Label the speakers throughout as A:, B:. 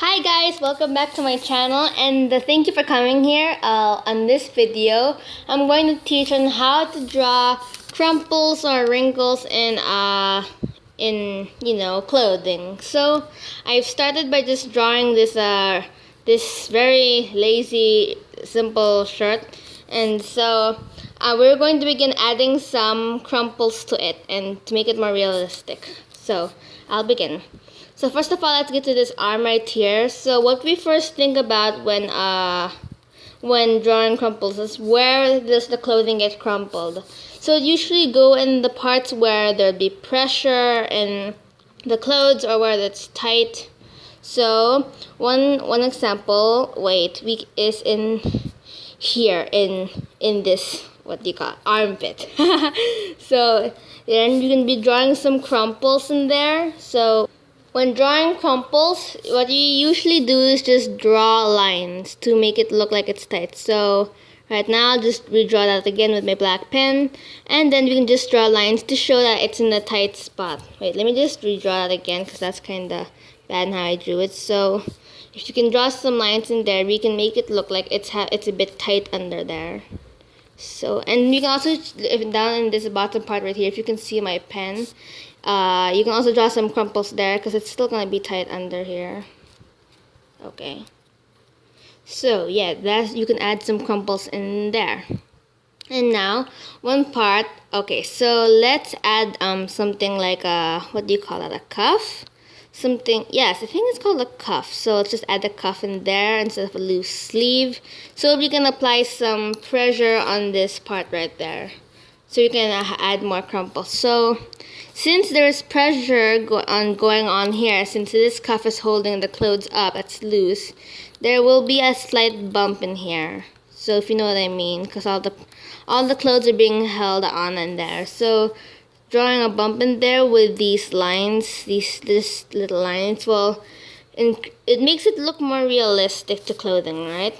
A: Hi guys, welcome back to my channel and thank you for coming here. On this video, I'm going to teach on how to draw crumples or wrinkles in clothing. So I've started by just drawing this very lazy simple shirt, and so we're going to begin adding some crumples to it and to make it more realistic. So I'll begin. So first of all, let's get to this arm right here. So what we first think about when drawing crumples is where does the clothing get crumpled. So it usually go in the parts where there'd be pressure in the clothes or where it's tight. So one example, is in here in this, what do you call it, armpit. So then you can be drawing some crumples in there. So when drawing crumples, what you usually do is just draw lines to make it look like it's tight. So right now, I'll just redraw that again with my black pen, and then we can just draw lines to show that it's in the tight spot. Wait, let me just redraw that again because that's kind of bad how I drew it. So if you can draw some lines in there, we can make it look like it's a bit tight under there. So, and you can also, down in this bottom part right here, if you can see my pen, you can also draw some crumples there because it's still going to be tight under here. Okay. So, yeah, you can add some crumples in there. And now, one part, okay, so let's add something like what do you call it, a cuff? Something, yes, I think it's called a cuff. So let's just add a cuff in there instead of a loose sleeve. So we can apply some pressure on this part right there, so you can add more crumples. So since there is pressure going on here, since this cuff is holding the clothes up, it's loose, there will be a slight bump in here. So if you know what I mean, because all the clothes are being held on in there. So drawing a bump in there with these lines, these little lines, it makes it look more realistic to clothing, right?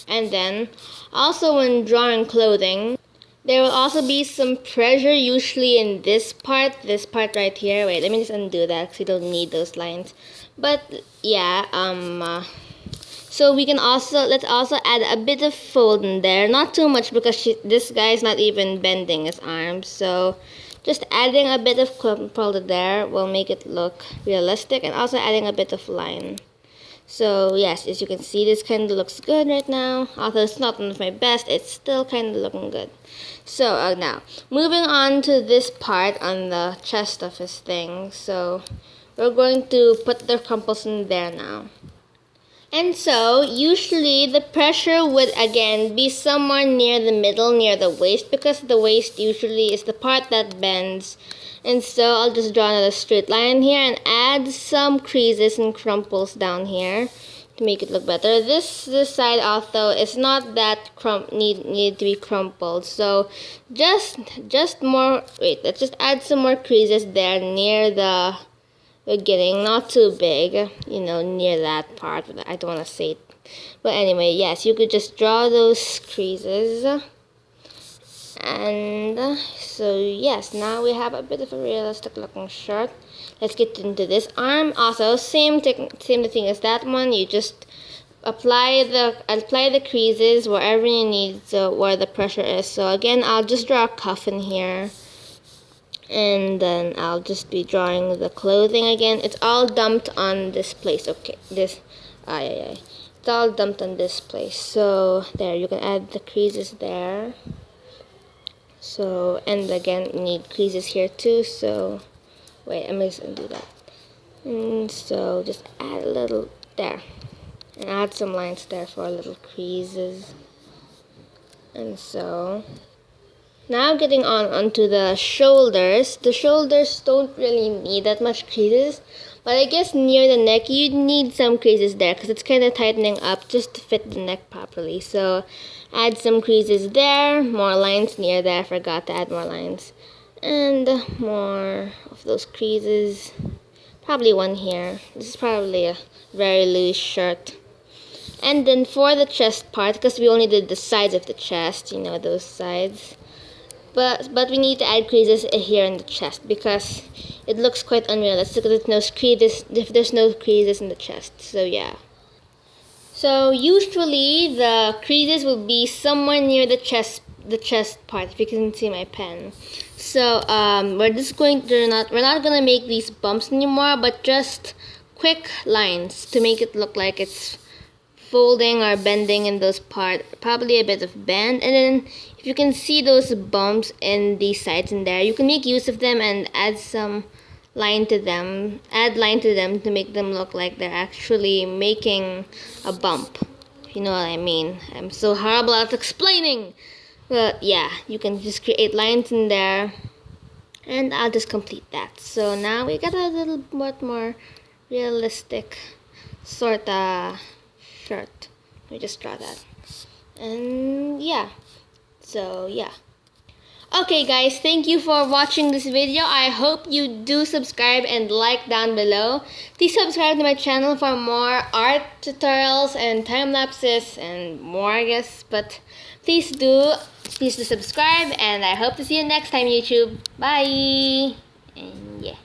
A: And then also when drawing clothing, there will also be some pressure usually in this part right here. Wait, let me just undo that because we don't need those lines. But yeah, so we can let's also add a bit of fold in there, not too much because this guy's not even bending his arms. So just adding a bit of crumple there will make it look realistic, and also adding a bit of line. So yes, as you can see, this kind of looks good right now. Although it's not one of my best, it's still kind of looking good. So now, moving on to this part on the chest of his thing. So we're going to put the crumples in there now. And so, usually the pressure would again be somewhere near the middle, near the waist, because the waist usually is the part that bends. And so, I'll just draw another straight line here and add some creases and crumples down here to make it look better. This side also is not that need to be crumpled. So, just more, let's just add some more creases there near the beginning, not too big, near that part. I don't want to say it, but anyway, yes, you could just draw those creases. And so yes, now we have a bit of a realistic looking shirt. Let's get into this arm. Also, same thing as that one. You just apply the creases wherever you need, so where the pressure is. So again, I'll just draw a cuff in here. And then I'll just be drawing the clothing again. It's all dumped on this place. Okay, it's all dumped on this place. So there, you can add the creases there. So, and again, you need creases here too. So wait, I'm just gonna do that. And so just add a little there, and add some lines there for little creases. And so now getting onto the shoulders. The shoulders don't really need that much creases, but I guess near the neck you need some creases there because it's kind of tightening up just to fit the neck properly. So add some creases there, more lines near there. I forgot to add more lines, and more of those creases. Probably one here. This is probably a very loose shirt. And then for the chest part, because we only did the sides of the chest, those sides, but we need to add creases here in the chest because it looks quite unrealistic if there's no creases in the chest. So yeah. So usually the creases will be somewhere near the chest part, if you can see my pen. So we're not gonna make these bumps anymore, but just quick lines to make it look like it's folding or bending in those parts, probably a bit of bend. And then if you can see those bumps in these sides in there, you can make use of them and add line to them to make them look like they're actually making a bump, if you know what I mean. I'm so horrible at explaining. But yeah, you can just create lines in there, and I'll just complete that. So now we got a little bit more realistic sort of shirt. Let me just draw that. And yeah, so yeah. Okay guys, thank you for watching this video. I hope you do subscribe and like down below. Please subscribe to my channel for more art tutorials and time lapses and more, I guess. But please do subscribe, and I hope to see you next time, YouTube. Bye. And yeah.